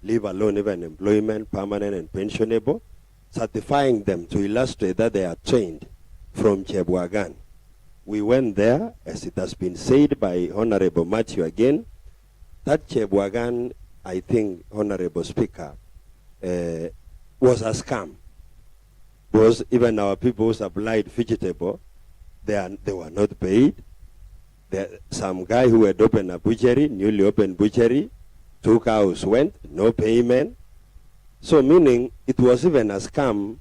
leave alone even employment, permanent and pensionable, certifying them to illustrate that they are trained from Cheboagan. We went there, as it has been said by Honorable Matthew again, that Cheboagan, I think, Honorable Speaker, was a scam. Because even our people who supplied vegetable, they were not paid. Some guy who had opened a butchery, newly opened butchery, 2 cows went, no payment. So meaning it was even a scam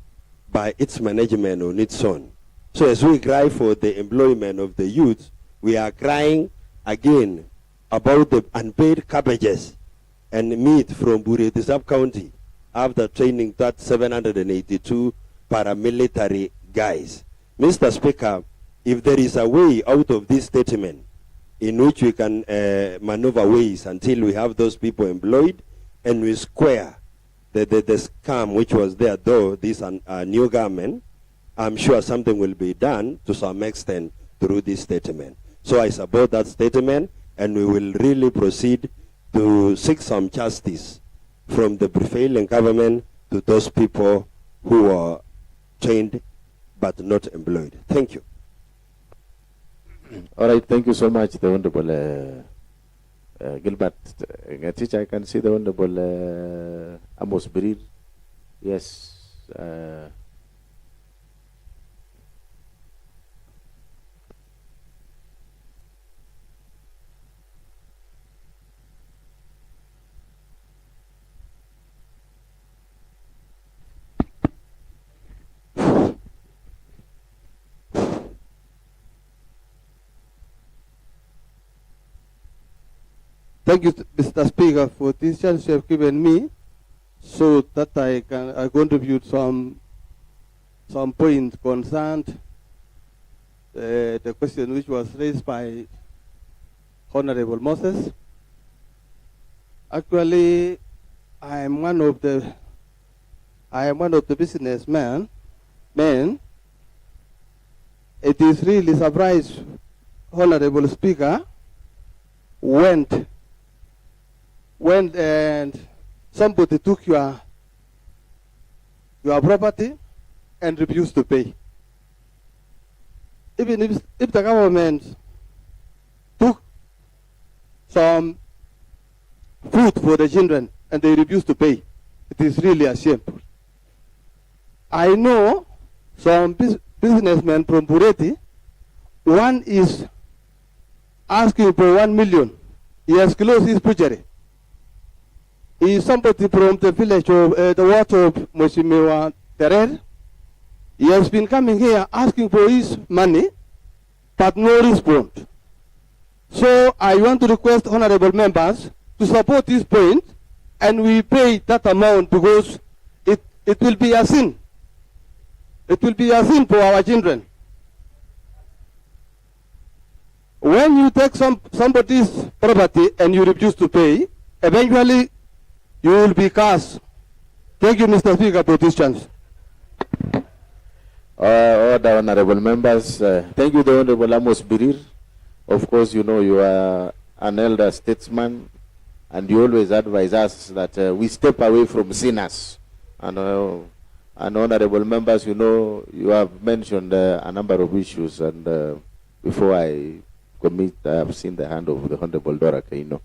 by its management on its own. So as we cry for the employment of the youth, we are crying again about the unpaid cabbages and meat from Bureti sub-county after training that 782 paramilitary guys. Mr. Speaker, if there is a way out of this statement in which we can maneuver ways until we have those people employed and we square the scam which was there, though this new government, I'm sure something will be done to some extent through this statement. So I support that statement, and we will really proceed to seek some justice from the prevailing government to those people who are trained but not employed. Thank you. All right, thank you so much, the Honorable Gilbert Gatich. I can see the Honorable Amos Birir. Yes. Thank you, Mr. Speaker, for this chance you have given me, so that I can contribute some points concerned the question which was raised by Honorable Moses. Actually, I am one of the I am one of the businessmen. It is really surprised, Honorable Speaker, went and somebody took your property and refused to pay. Even if the government took some food for the children and they refused to pay, it is really a shame. I know some businessmen from Bureti. One is asking for 1 million. He has closed his butchery. He is somebody from the village of the ward of Mheshimiwa Terer. He has been coming here asking for his money, but no response. So I want to request honorable members to support this point, and we pay that amount because it will be a sin. It will be a sin for our children. When you take somebody's property and you refuse to pay, eventually you will be cast. Thank you, Mr. Speaker, for this chance. All the honorable members, thank you, the Honorable Amos Birir. Of course, you know you are an elder statesman, and you always advise us that we step away from sinners. And honorable members, you know, you have mentioned a number of issues, and before I commit, I have seen the hand of the Honorable Dora Kaino.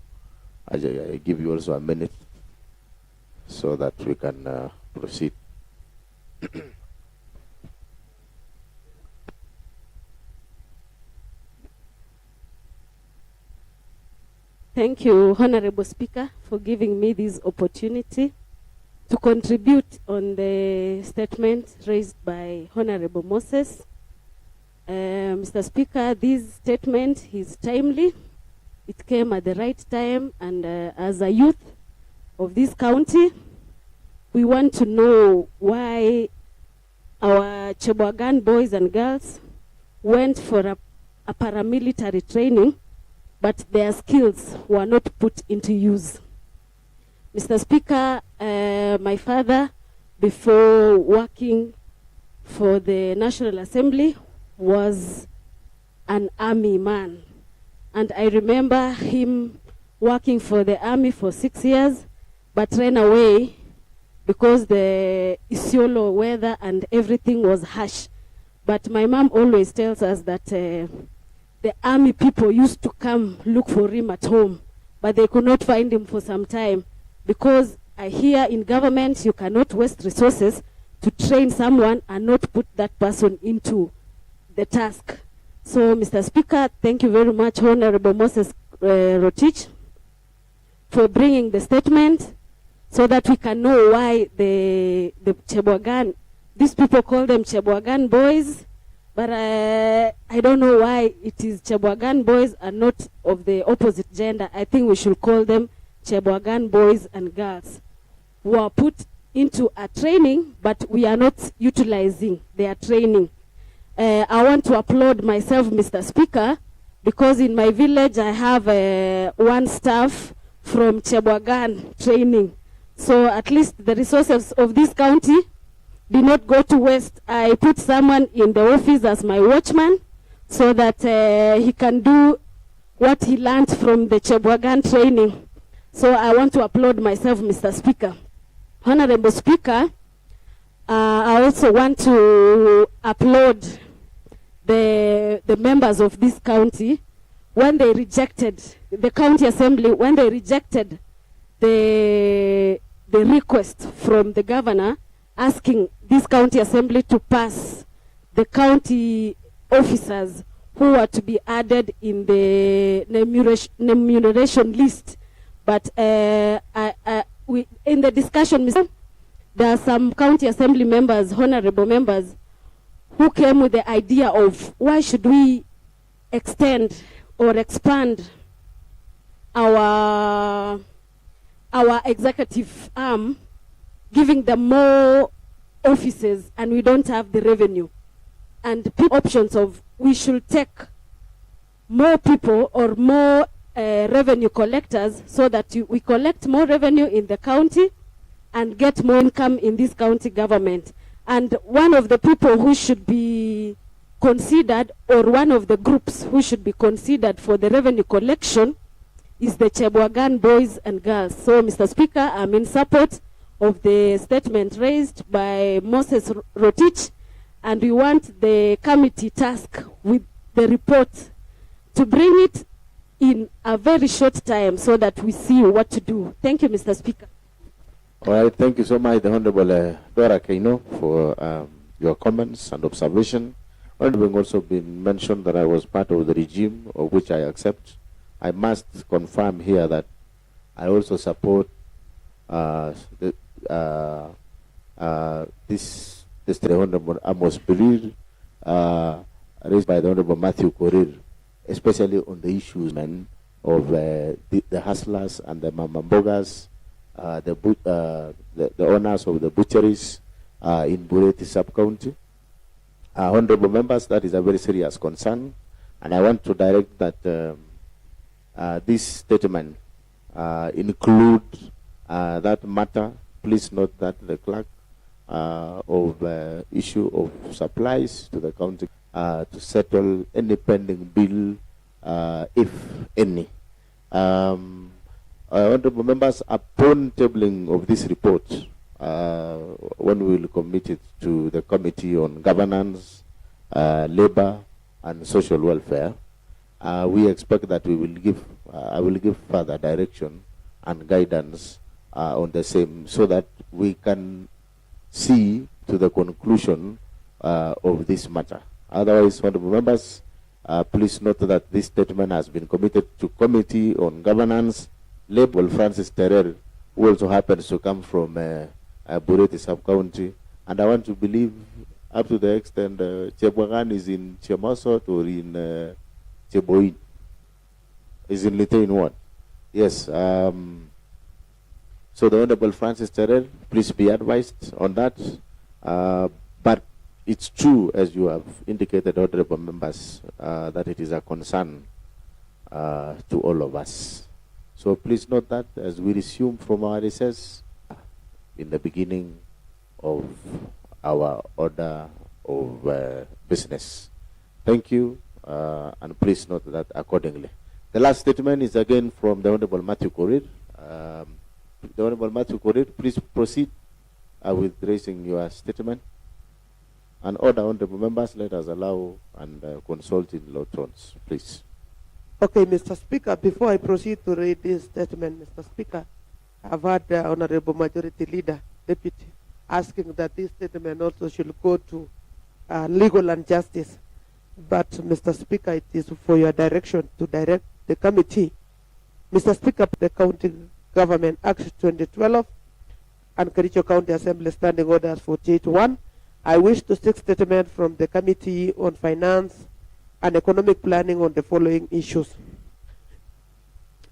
I give you also a minute so that we can proceed. Thank you, Honorable Speaker, for giving me this opportunity to contribute on the statement raised by Honorable Moses. Mr. Speaker, this statement is timely. It came at the right time, and as a youth of this county, we want to know why our Cheboagan boys and girls went for a paramilitary training, but their skills were not put into use. Mr. Speaker, my father, before working for the National Assembly, was an army man. And I remember him working for the army for 6 years, but ran away because the Isiolo weather and everything was harsh. But my mom always tells us that the army people used to come look for him at home, but they could not find him for some time, because I hear in government you cannot waste resources to train someone and not put that person into the task. So, Mr. Speaker, thank you very much, Honorable Moses Rotich, for bringing the statement so that we can know why the Cheboagan, these people call them Cheboagan boys, but I don't know why it is Cheboagan boys and not of the opposite gender. I think we should call them Cheboagan boys and girls who are put into a training, but we are not utilizing their training. I want to applaud myself, Mr. Speaker, because in my village I have one staff from Cheboagan training. So at least the resources of this county did not go to waste. I put someone in the office as my watchman so that he can do what he learned from the Cheboagan training. So I want to applaud myself, Mr. Speaker. Honorable Speaker, I also want to applaud the members of this county when they rejected, the county assembly, when they rejected the request from the governor asking this county assembly to pass the county officers who are to be added in the remuneration list. But we, in the discussion, there are some county assembly members, honorable members, who came with the idea of why should we extend or expand our executive arm, giving them more offices, and we don't have the revenue. And options of we should take more people or more revenue collectors so that we collect more revenue in the county, and get more income in this county government. And one of the people who should be considered, or one of the groups who should be considered for the revenue collection, is the Chebwagan boys and girls. So, Mr. Speaker, I'm in support of the statement raised by Moses Rotich, and we want the committee tasked with the report to bring it in a very short time so that we see what to do. Thank you, Mr. Speaker. All right, thank you so much, the Honorable Dora Keino, for your comments and observation. Having also been mentioned that I was part of the regime, of which I accept, I must confirm here that I also support this the Honorable Amos Birir, raised by the Honorable Matthew Korir, especially on the issues, man, of the hustlers and the mamambogas, the owners of the butcheries in Bureti sub-county. Honorable members, that is a very serious concern, and I want to direct that this statement include that matter. Please note that the clerk of issue of supplies to the county to settle any pending bill, if any. Honorable members, upon tabling of this report, when we will commit it to the Committee on Governance, Labor and Social Welfare, we expect that we will give, I will give further direction and guidance on the same, so that we can see to the conclusion of this matter. Otherwise, honorable members, please note that this statement has been committed to Committee on Governance, Labor. Francis Terrell, who also happens to come from Bureti sub-county, and I want to believe up to the extent Chebwagan is in Chemasot or in Cheboin. Is in Litein one. Yes. So the Honorable Francis Terrell, please be advised on that. But it's true, as you have indicated, honorable members, that it is a concern to all of us. So please note that as we resume from our recess in the beginning of our order of business. Thank you, and please note that accordingly. The last statement is again from the Honorable Matthew Korir. The Honorable Matthew Korir, please proceed with raising your statement. And other honorable members, let us allow and consult in low tones, please. Okay, Mr. Speaker, before I proceed to read this statement, Mr. Speaker, I've had the Honorable Majority Leader, Deputy, asking that this statement also should go to Legal and Justice. But, Mr. Speaker, it is for your direction to direct the committee. Mr. Speaker, the County Government Act 2012 and Kericho County Assembly Standing Orders 48-1. I wish to seek statement from the Committee on Finance and Economic Planning on the following issues.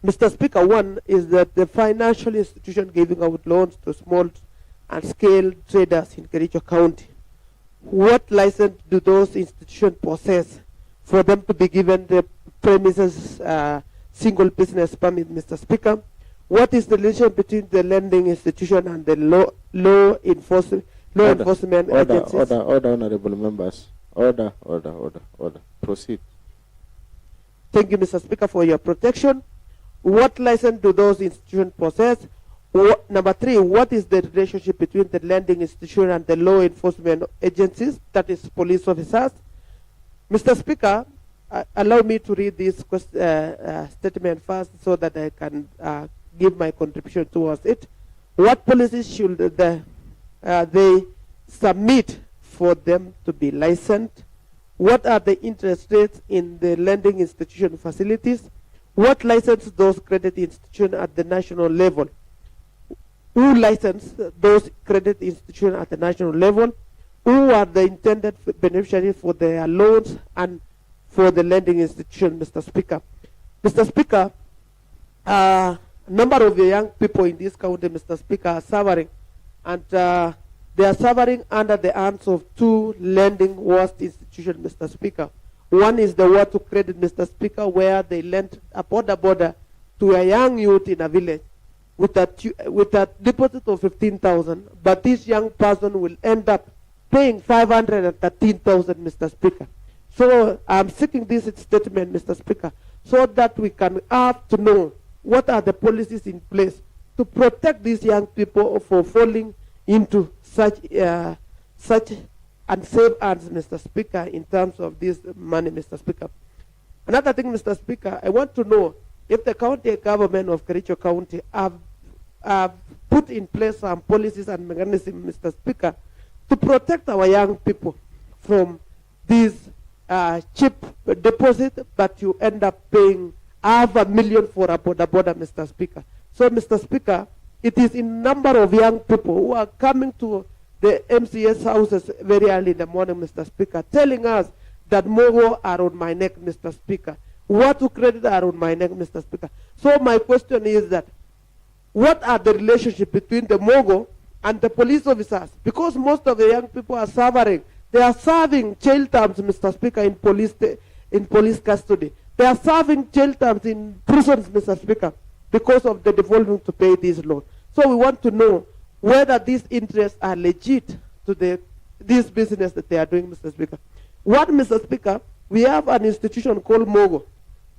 Mr. Speaker, one is that the financial institution giving out loans to small and scale traders in Kericho County. What license do those institutions possess for them to be given the premises single business permit, Mr. Speaker? What is the relation between the lending institution and the law enforcement agencies? Order, honorable members. Order. Proceed. Thank you, Mr. Speaker, for your protection. What license do those institutions possess? Number three, what is the relationship between the lending institution and the law enforcement agencies, that is police officers? Mr. Speaker, allow me to read this statement first so that I can give my contribution towards it. What policies should they submit for them to be licensed? What are the interest rates in the lending institution facilities? What license those credit institutions at the national level? Who license those credit institutions at the national level? Who are the intended beneficiaries for their loans and for the lending institution, Mr. Speaker? Mr. Speaker, number of the young people in this county, Mr. Speaker, are suffering, and they are suffering under the hands of two lending worst institutions, Mr. Speaker. One is the Watu Credit, Mr. Speaker, where they lent a border to a young youth in a village. with a deposit of 15,000, but this young person will end up paying 513,000, Mr. Speaker. So I'm seeking this statement, Mr. Speaker, so that we can have to know what are the policies in place to protect these young people for falling into such unsafe hands, Mr. Speaker, in terms of this money, Mr. Speaker. Another thing, Mr. Speaker, I want to know if the county government of Kericho County have put in place some policies and mechanisms, Mr. Speaker, to protect our young people from these cheap deposit, but you end up paying $500,000 for a border, Mr. Speaker. So, Mr. Speaker, it is in number of young people who are coming to the MCS houses very early in the morning, Mr. Speaker, telling us that Mogo are on my neck, Mr. Speaker. What to credit are on my neck, Mr. Speaker. So my question is that, what are the relationship between the Mogo and the police officers? Because most of the young people are suffering. They are serving jail terms, Mr. Speaker, in police custody. They are serving jail terms in prisons, Mr. Speaker, because of the defaulting to pay this loan. So we want to know whether these interests are legit to this business that they are doing, Mr. Speaker. What, Mr. Speaker, we have an institution called Mogo.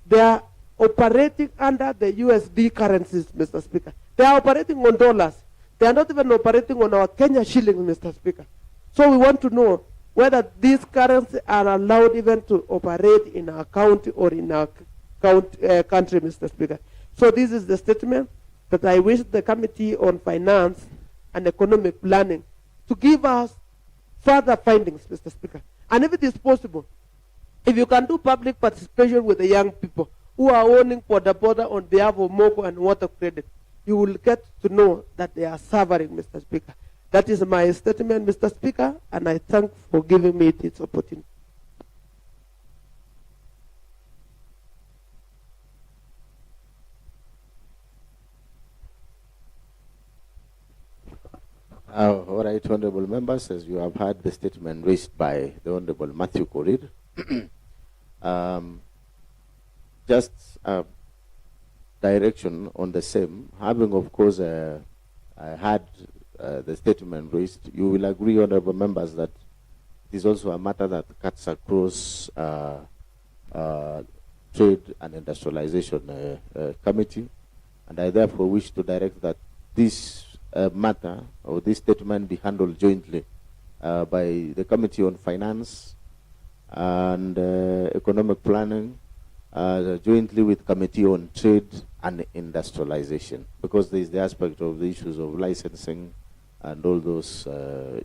They are operating under the USD currencies, Mr. Speaker. They are operating on dollars. They are not even operating on our Kenya shillings, Mr. Speaker. So we want to know whether these currencies are allowed even to operate in our county or in our country, Mr. Speaker. So this is the statement that I wish the Committee on Finance and Economic Planning to give us further findings, Mr. Speaker. And if it is possible, if you can do public participation with the young people who are owning border on behalf of Mogo and Water Credit, you will get to know that they are suffering, Mr. Speaker. That is my statement, Mr. Speaker, and I thank for giving me this opportunity. All right, honorable members, as you have heard the statement raised by the Honorable Matthew Korir, just direction on the same, having of course I had the statement raised, you will agree, honorable members, that it is also a matter that cuts across Trade and Industrialization Committee, and I therefore wish to direct that this matter or this statement be handled jointly by the Committee on Finance and Economic Planning, jointly with Committee on Trade and Industrialization, because there is the aspect of the issues of licensing and all those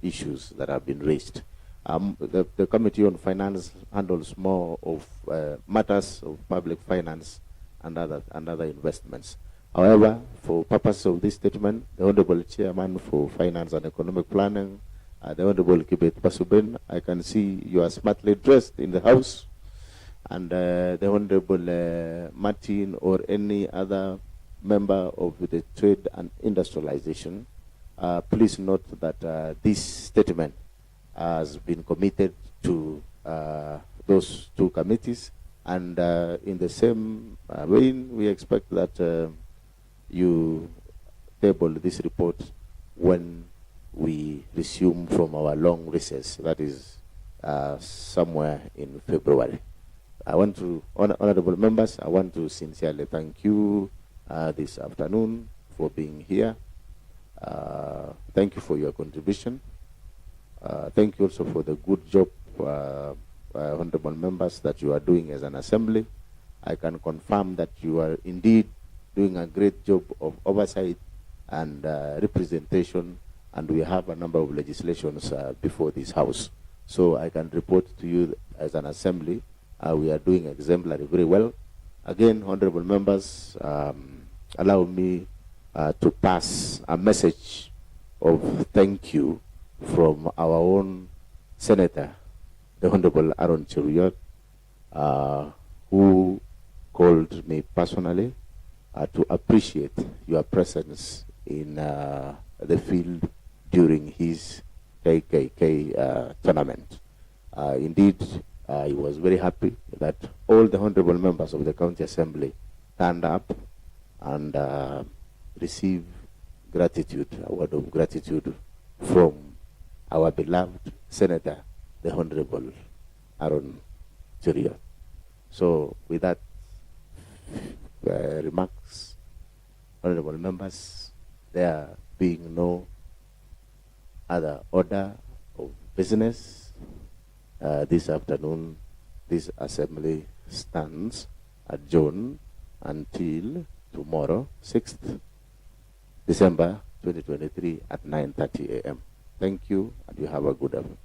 issues that have been raised. The Committee on Finance handles more of matters of public finance and other investments. However, for purposes of this statement, the Honorable Chairman for Finance and Economic Planning, the Honorable Kibet Basuben, I can see you are smartly dressed in the House, and the Honorable Martin or any other member of the Trade and Industrialization, please note that this statement has been committed to those two committees, and in the same vein, we expect that you table this report when we resume from our long recess, that is somewhere in February. I want to, honorable members, I want to sincerely thank you this afternoon for being here. Thank you for your contribution. Thank you also for the good job, honorable members, that you are doing as an assembly. I can confirm that you are indeed doing a great job of oversight and representation, and we have a number of legislations before this House. So I can report to you as an assembly, we are doing exemplary very well. Again, honorable members, allow me to pass a message of thank you from our own Senator, the Honorable Aaron Cheruiyot, who called me personally to appreciate your presence in the field during his KKK tournament. Indeed, he was very happy that all the honorable members of the County Assembly turned up, and receive gratitude, a word of gratitude from our beloved Senator, the Honorable Aaron Cheruiyot. So with that remarks, honorable members, there being no other order of business, this afternoon, this assembly stands adjourned until tomorrow, 6th December 2023 at 9:30 a.m. Thank you, and you have a good afternoon.